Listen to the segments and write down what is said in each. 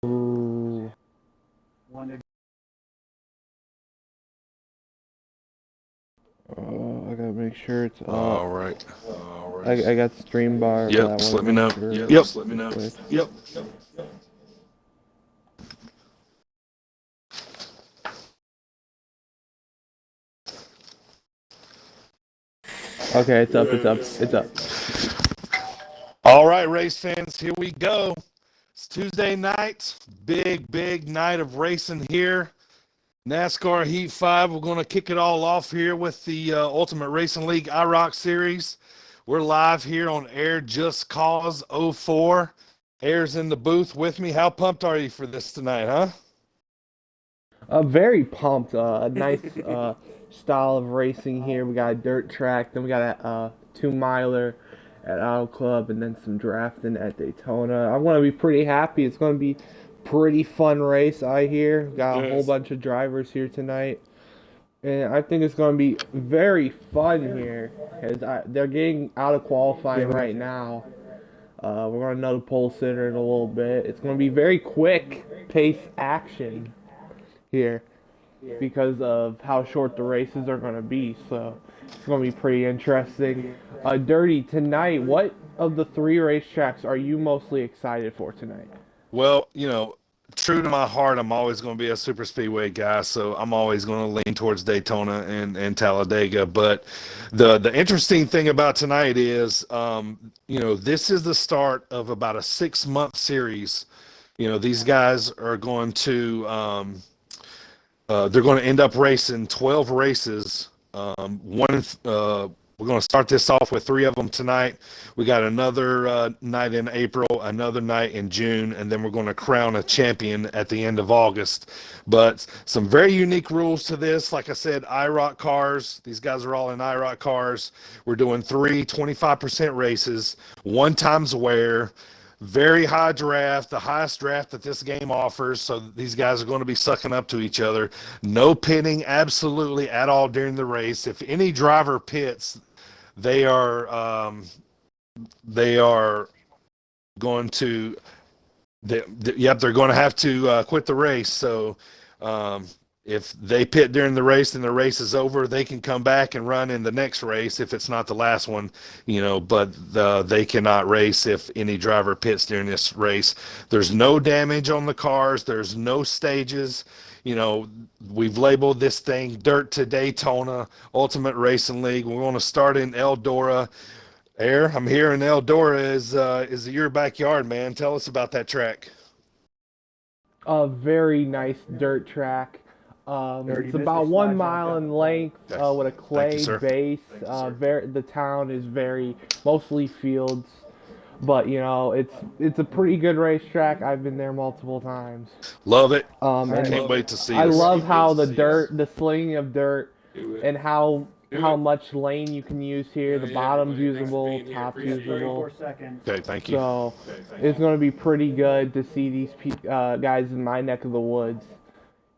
Ooh. I gotta make sure it's up. All right. I got stream bar, but Yep. I Just want to let me make know. sure Yep. it's Twitch. Yep. Okay, it's up. It's up. It's up. All right, race fans, here we go. It's Tuesday night. Big night of racing here. NASCAR Heat 5. We're going to kick it all off here with the Ultimate Racing League IROC Series. We're live here on Air Just Cause '04. Air's in the booth with me. How pumped are you for this tonight, huh? Very pumped. A nice style of racing here. We got a dirt track, then we got a 2 miler at Auto Club, and then some drafting at Daytona. I'm gonna be pretty happy. It's gonna be pretty fun race. I hear got a whole bunch of drivers here tonight, and I think it's gonna be very fun here. They're getting out of qualifying right now. We're gonna know the pole sitter in a little bit. It's gonna be very quick pace action here because of how short the races are going to be. So it's going to be pretty interesting. Dirty, tonight, what of the three racetracks are you mostly excited for tonight? Well, true to my heart, I'm always going to be a super speedway guy, so I'm always going to lean towards Daytona and Talladega. But the interesting thing about tonight is, this is the start of about a 6-month series. These guys are going to they're going to end up racing 12 races. We're going to start this off with 3 of them tonight. We got another night in April, another night in June, and then we're going to crown a champion at the end of August. But some very unique rules to this. Like I said, IROC cars. These guys are all in IROC cars. We're doing 3 25% races, 1 times wear. Very high draft, the highest draft that this game offers. So these guys are going to be sucking up to each other. No pitting absolutely at all during the race. If any driver pits, they are going to they're going to have to quit the race. So um, if they pit during the race and the race is over, they can come back and run in the next race if it's not the last one, but they cannot race if any driver pits during this race. There's no damage on the cars. There's no stages. We've labeled this thing Dirt to Daytona Ultimate Racing League. We're going to start in Eldora. Air, I'm here in Eldora. Is your backyard, man? Tell us about that track. A very nice dirt track. It's about 1 mile in length with a Thank you, clay sir. base. The town is very mostly fields, but it's a pretty good racetrack. I've been there multiple times. Love it. And Can't wait to see I this. love how the slinging of dirt, and how much lane you can use here. The bottom's usable, top's usable. Okay, thank you. So it's going to be pretty good to see these guys in my neck of the woods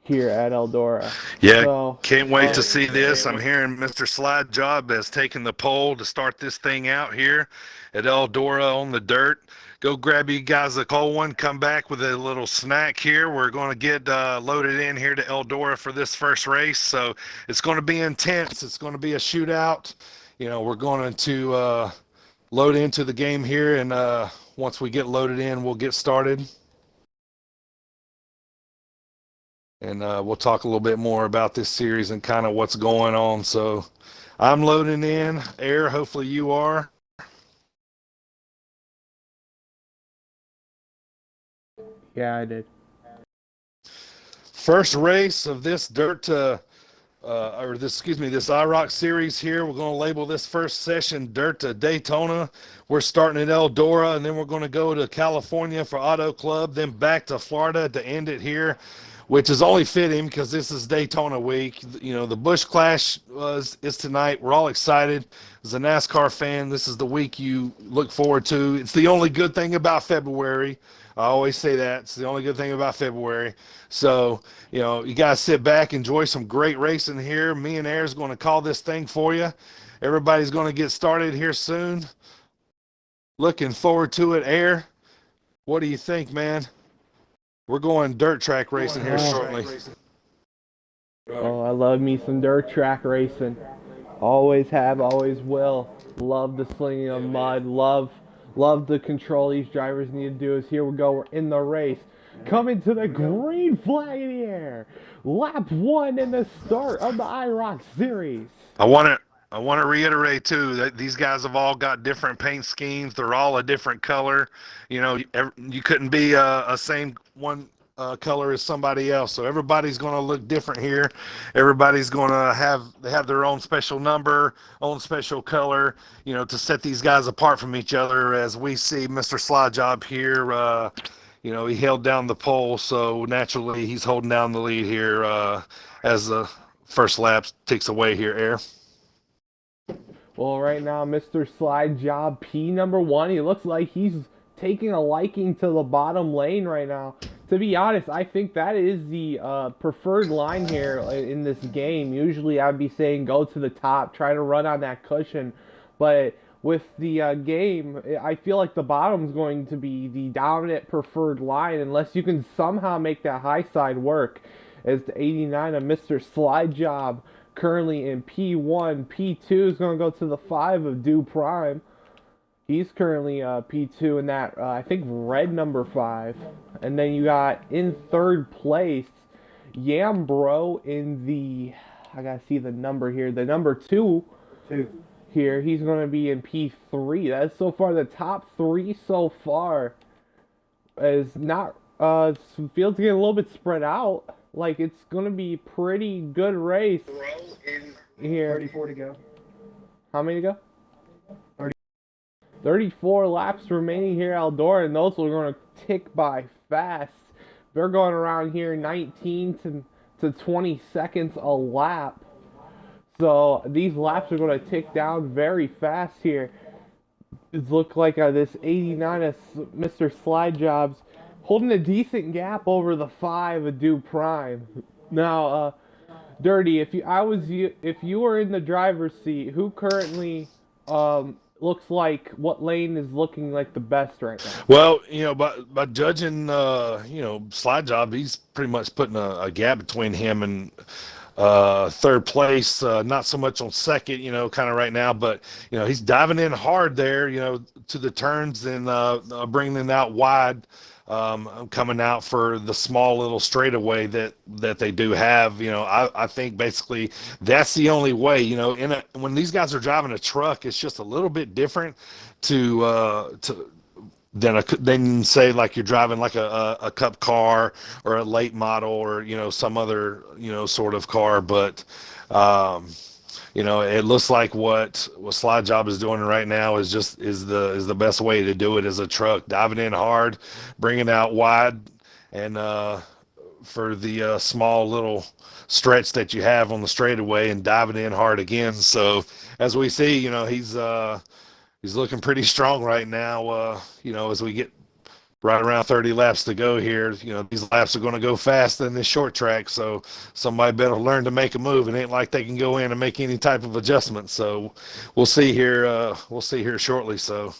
here at Eldora. Yeah, So can't wait to see this. I'm hearing Mr. Slide Job has taken the pole to start this thing out here at Eldora on the dirt. Go grab you guys a cold one. Come back with a little snack here. We're going to get loaded in here to Eldora for this first race. So it's going to be intense. It's going to be a shootout. We're going to load into the game here, and once we get loaded in, we'll get started. And we'll talk a little bit more about this series and kind of what's going on. So I'm loading in. Air, hopefully you are. yeah, I did. First race of this this IROC series here. We're going to label this first session Dirt to Daytona. We're starting at Eldora, and then we're going to go to California for Auto Club, then back to Florida to end it here, which is only fitting because this is Daytona week. The Busch Clash is tonight. We're all excited. As a NASCAR fan, this is the week you look forward to. It's the only good thing about February. I always say that. It's the only good thing about February. So, you guys sit back, enjoy some great racing here. Me and Air's going to call this thing for you. Everybody's going to get started here soon. Looking forward to it, Air. What do you think, man? We're going dirt track racing here shortly. Oh, I love me some dirt track racing. Always have, always will. Love the slinging of mud. Love the control these drivers need to do. Is here we go. We're in the race. Coming to the green flag in the air. Lap 1 in the start of the IROC series. I want to reiterate too that these guys have all got different paint schemes. They're all a different color. You know, you couldn't be a same one color as somebody else. So everybody's going to look different here. Everybody's going to have their own special number, own special color. You know, to set these guys apart from each other. As we see, Mr. Slide Job here. You know, he held down the pole, so naturally he's holding down the lead here as the first lap ticks away here, Air. Well, right now, Mr. Slide Job P number 1, he looks like he's taking a liking to the bottom lane right now. To be honest, I think that is the preferred line here in this game. Usually I'd be saying go to the top, try to run on that cushion. But with the game, I feel like the bottom's going to be the dominant preferred line unless you can somehow make that high side work. As the 89 of Mr. Slide Job currently in P1. P2 is going to go to the 5 of Do Prime. He's currently P2 in that, I think, red number 5. And then you got in third place, Yambro in the, I got to see the number here, the number 2 here. He's going to be in P3. That's so far the top 3 so far. Is not, field's getting a little bit spread out. Like, it's going to be pretty good race here. 34 to go. How many to go? 30. 34 laps remaining here, Eldora, and those are going to tick by fast. They're going around here 19 to 20 seconds a lap. So these laps are going to tick down very fast here. It looks like this 89 of Mr. Slide Jobs holding a decent gap over the 5 of Do Prime. Now, Dirty, if you were in the driver's seat, who currently looks like, what lane is looking like the best right now? Well, you know, by judging, you know, Slide Job, he's pretty much putting a gap between him and third place. Not so much on second, you know, kind of right now, but you know, he's diving in hard there, you know, to the turns and bringing it out wide. Coming out for the small little straightaway that they do have. You know, I think basically that's the only way, you know, when these guys are driving a truck, it's just a little bit different than say like you're driving like a cup car or a late model or, you know, some other, you know, sort of car. But you know, it looks like what Slide Job is doing right now is the best way to do it as a truck, diving in hard, bringing out wide, and for the small little stretch that you have on the straightaway, and diving in hard again. So as we see, you know, he's looking pretty strong right now. You know, as we get right around 30 laps to go here, you know, these laps are going to go fast in this short track, so somebody better learn to make a move. It ain't like they can go in and make any type of adjustment. So we'll see here. We'll see here shortly. So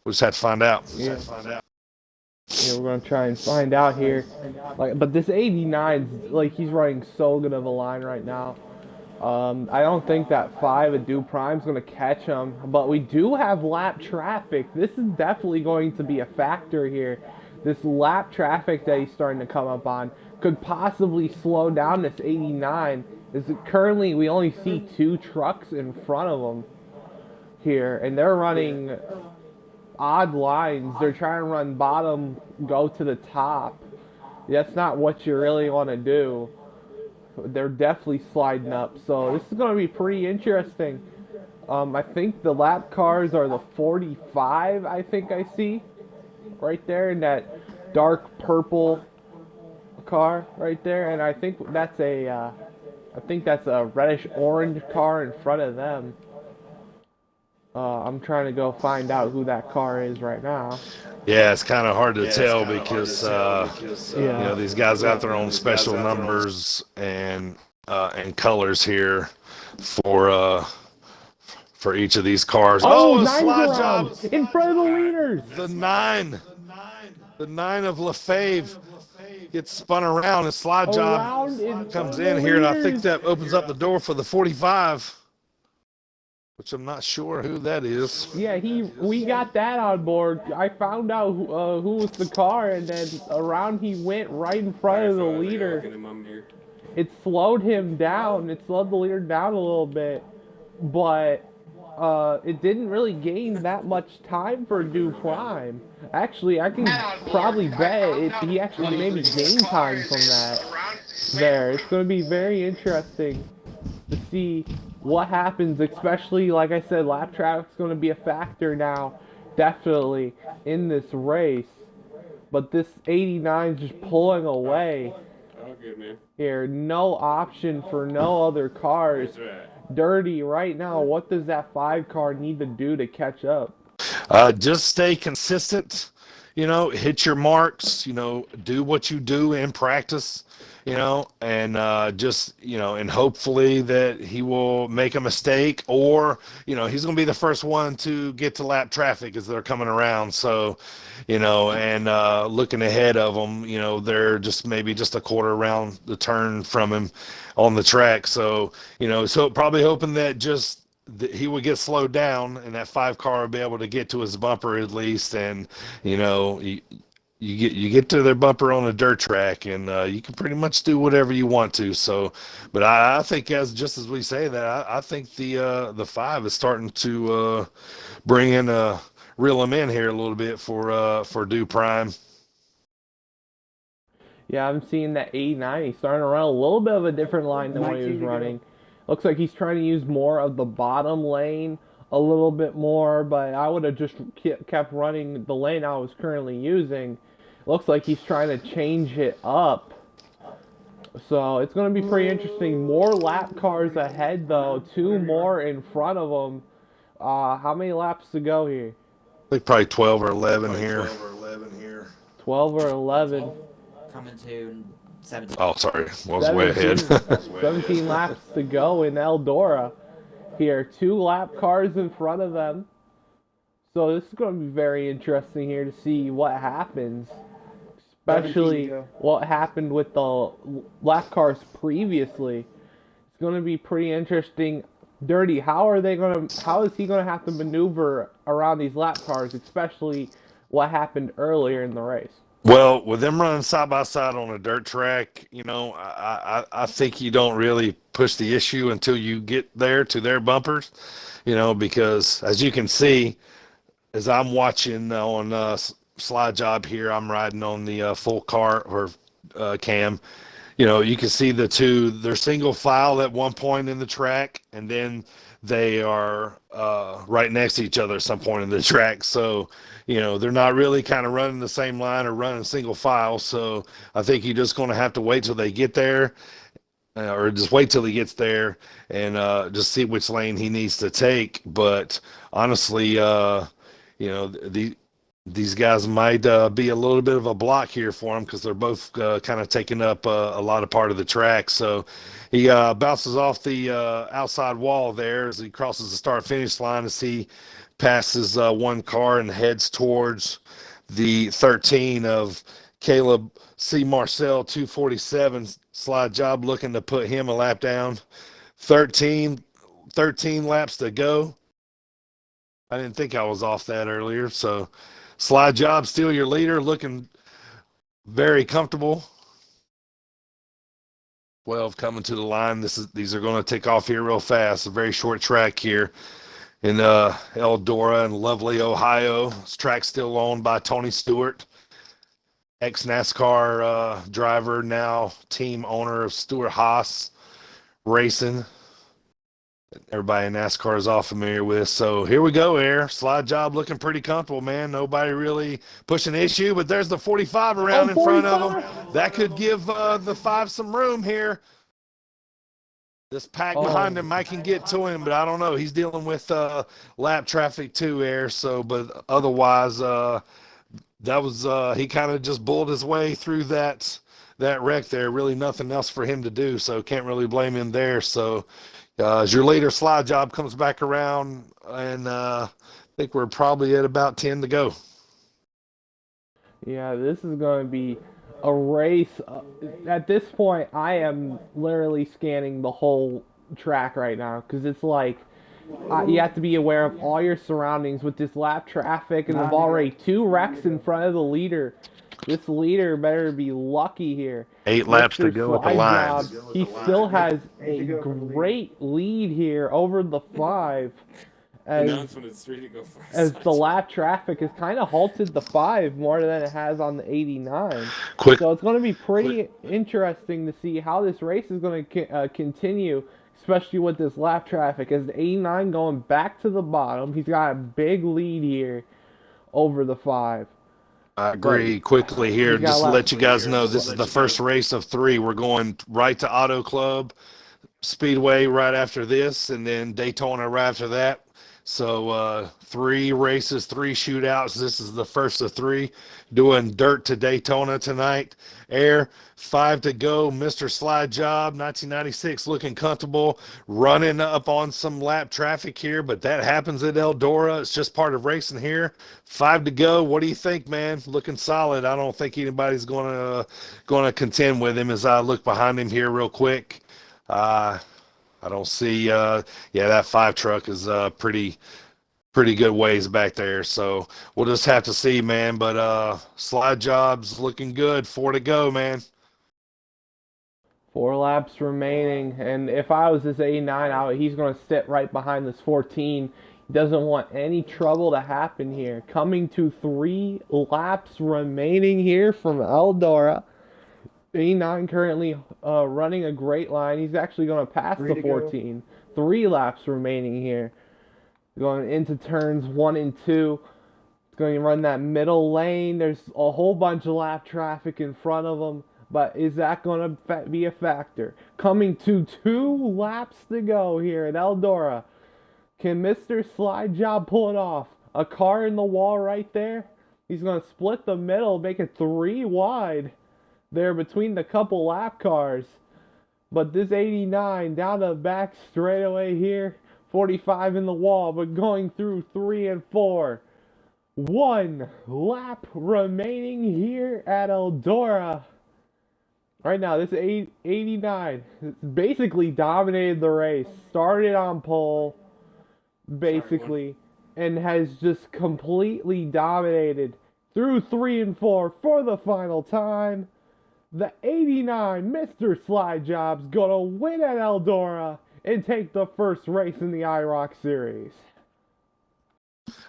we'll just have to find out. Yeah, we're going to try and find out here. Like, but this 89, like, he's running so good of a line right now. I don't think that 5 of Do Prime's going to catch him, but we do have lap traffic. This is definitely going to be a factor here. This lap traffic that he's starting to come up on could possibly slow down this 89. Currently, we only see 2 trucks in front of him here, and they're running odd lines. They're trying to run bottom, go to the top. That's not what you really want to do. They're definitely sliding up, so this is going to be pretty interesting. I think the lap cars are the 45, I think I see right there in that dark purple car right there, and I think that's a reddish orange car in front of them. I'm trying to go find out who that car is right now. Yeah, it's kind of hard to tell because you know, these guys got their own special numbers and colors here for each of these cars. Oh, a nine's Slide around Job in front of the leaders. The 9. The 9 of Lefebvre gets spun around, and Slide Job comes in here, and I think that opens up the door for the 45, which I'm not sure who that is. Yeah, we got that on board. I found out who was the car, and then around he went right in front of the leader. It slowed him down. It slowed the leader down a little bit, but it didn't really gain that much time for Do Prime. Actually, I can probably bet he actually maybe gained time from that. There, it's going to be very interesting to see what happens, especially, like I said, lap traffic's going to be a factor now, definitely, in this race. But this 89 is just pulling away here. No option for no other cars. Dirty right now. What does that 5 car need to do to catch up? Just stay consistent. Hit your marks. Do what you do in practice. And and hopefully that he will make a mistake, or he's going to be the first one to get to lap traffic as they're coming around. So, and looking ahead of them, they're maybe just a quarter around the turn from him on the track. So, so probably hoping that he would get slowed down, and that 5 car would be able to get to his bumper at least, and you get to their bumper on a dirt track, and you can pretty much do whatever you want to. So, but I think just as we say that, I think the 5 is starting to bring in reel him in here a little bit for Do Prime. Yeah, I'm seeing that 89. He's starting to run a little bit of a different line than what he was running. Looks like he's trying to use more of the bottom lane a little bit more, but I would have just kept running the lane I was currently using. Looks like he's trying to change it up. So it's going to be pretty interesting. More lap cars ahead, though. 2 more in front of him. How many laps to go here? I think probably 12 or 11 here. 12 or 11. Coming to 17. Oh, sorry. I was way ahead. 17 laps to go in Eldora here. 2 lap cars in front of them. So this is going to be very interesting here to see what happens. Especially what happened with the lap cars previously. It's going to be pretty interesting. Dirty, how is he going to have to maneuver around these lap cars, especially what happened earlier in the race? Well, with them running side by side on a dirt track, I think you don't really push the issue until you get there to their bumpers, because as you can see, as I'm watching on Slide Job here, I'm riding on the full car or cam. You can see they're single file at one point in the track, and then they are right next to each other at some point in the track. So, they're not really kind of running the same line or running single file. So I think you're just going to have to wait till they get there, or just wait till he gets there and just see which lane he needs to take. But honestly, these guys might be a little bit of a block here for him, because they're both kind of taking up a lot of part of the track. So he bounces off the outside wall there as he crosses the start-finish line, as he passes 1 car and heads towards the 13 of Caleb C. Marcel, 247. Slide Job looking to put him a lap down. 13 laps to go. I didn't think I was off that earlier. So Slide Job, still your leader, looking very comfortable. 12 coming to the line. These are going to take off here real fast. A very short track here in Eldora in lovely Ohio. This track's still owned by Tony Stewart, ex-NASCAR driver, now team owner of Stewart Haas Racing. Everybody in NASCAR is all familiar with. So here we go here. Slide Job looking pretty comfortable, man. Nobody really pushing the issue, but there's the 45 around in front of them. That could give the 5 some room here. This pack behind him, I can get to him, but I don't know. He's dealing with lap traffic too, Air. So, but otherwise, that was he kind of just bulled his way through that wreck there. Really nothing else for him to do, so can't really blame him there. So, as your later Slide Job comes back around, and I think we're probably at about 10 to go. Yeah, this is going to be a race. At this point, I am literally scanning the whole track right now because it's like you have to be aware of all your surroundings with this lap traffic, and there's already 2 wrecks in front of the leader. This leader better be lucky here. 8 laps to go at the line. He still has a great lead here over the 5. As the lap traffic has kind of halted the 5 more than it has on the 89. So it's going to be pretty interesting to see how this race is going to continue, especially with this lap traffic. As the 89 going back to the bottom, he's got a big lead here over the 5. I agree. Quickly here, just to let you guys know, this is the first race of 3. We're going right to Auto Club Speedway right after this, and then Daytona right after that. So 3 races, 3 shootouts. This is the first of 3. Doing dirt to Daytona tonight. 5 to go. Mr. Slide Job, 1996, looking comfortable, running up on some lap traffic here, but that happens at Eldora. It's just part of racing here. 5 to go. What do you think, man? Looking solid. I don't think anybody's gonna contend with him as I look behind him here real quick. I don't see, that 5 truck is pretty good ways back there. So we'll just have to see, man. But Slide Job's looking good. 4 to go, man. 4 laps remaining, and if I was this 89 out, he's going to sit right behind this 14. He doesn't want any trouble to happen here. Coming to 3 laps remaining here from Eldora. 89 currently running a great line. He's actually going to pass the 14. 3 laps remaining here. Going into turns 1 and 2. Going to run that middle lane. There's a whole bunch of lap traffic in front of him. But is that going to be a factor? Coming to 2 laps to go here at Eldora. Can Mr. Slide Job pull it off? A car in the wall right there. He's going to split the middle, make it 3 wide. There between the couple lap cars. But this 89 down the back straightaway here. 45 in the wall, but going through 3 and 4. 1 lap remaining here at Eldora. Right now, this 89 basically dominated the race. Started on pole, basically, and has just completely dominated through 3 and 4 for the final time. The 89 Mr. Slide Job's gonna win at Eldora and take the first race in the IROC series.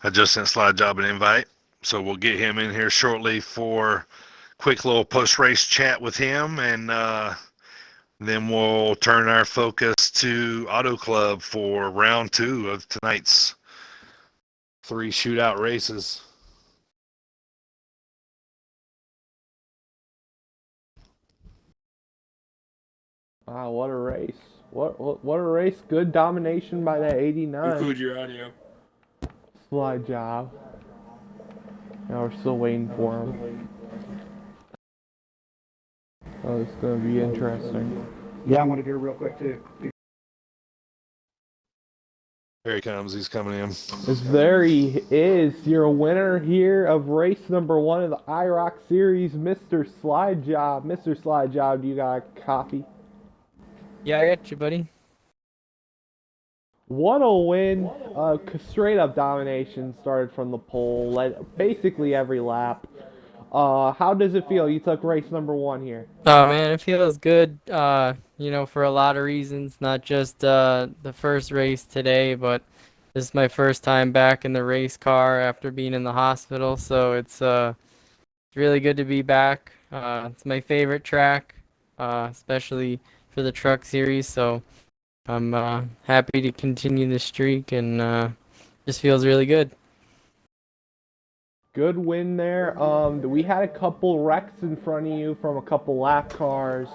I just sent Slide Job an invite, so we'll get him in here shortly for quick little post-race chat with him, and then we'll turn our focus to Auto Club for round 2 of tonight's 3 shootout races. Wow, what a race. What a race. Good domination by that 89. Include your audio. Slide Job. Now we're still waiting for him. Oh, it's going to be interesting. Yeah, I wanted to hear real quick too. Here he comes. He's coming in. There he is, your winner here of race number 1 of the IROC series, Mr. Slide Job. Mr. Slide Job, do you got a copy? Yeah, I got you, buddy. What a win. Straight up domination. Started from the pole. Led basically every lap. How does it feel? You took race number 1 here. Oh, man, it feels good, for a lot of reasons. Not just the first race today, but this is my first time back in the race car after being in the hospital. So it's really good to be back. It's my favorite track, especially for the truck series. So I'm happy to continue the streak, and just feels really good. Good win there. We had a couple wrecks in front of you from a couple lap cars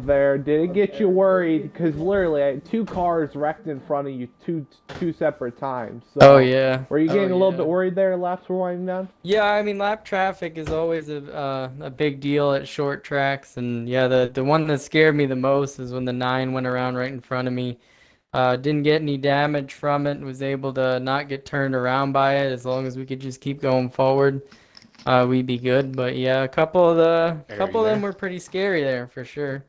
there. Did it get you worried? Because literally, I had 2 cars wrecked in front of you two separate times. So, oh, yeah. Were you getting a little bit worried there? Laps were winding down? Yeah, I mean, lap traffic is always a big deal at short tracks. And, yeah, the one that scared me the most is when the 9 went around right in front of me. Didn't get any damage from it, was able to not get turned around by it as long as we could just keep going forward. we'd be good. But yeah, a couple of you them there? were pretty scary there for sure.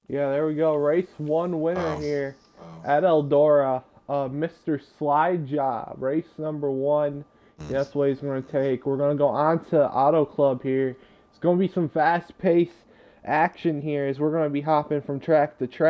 Yeah, there we go. Race 1 winner Oh. here at Eldora. Mr. Slide Job. Race number 1. Yeah, that's what he's going to take. We're going to go on to Auto Club here. It's going to be some fast-paced action here as we're going to be hopping from track to track.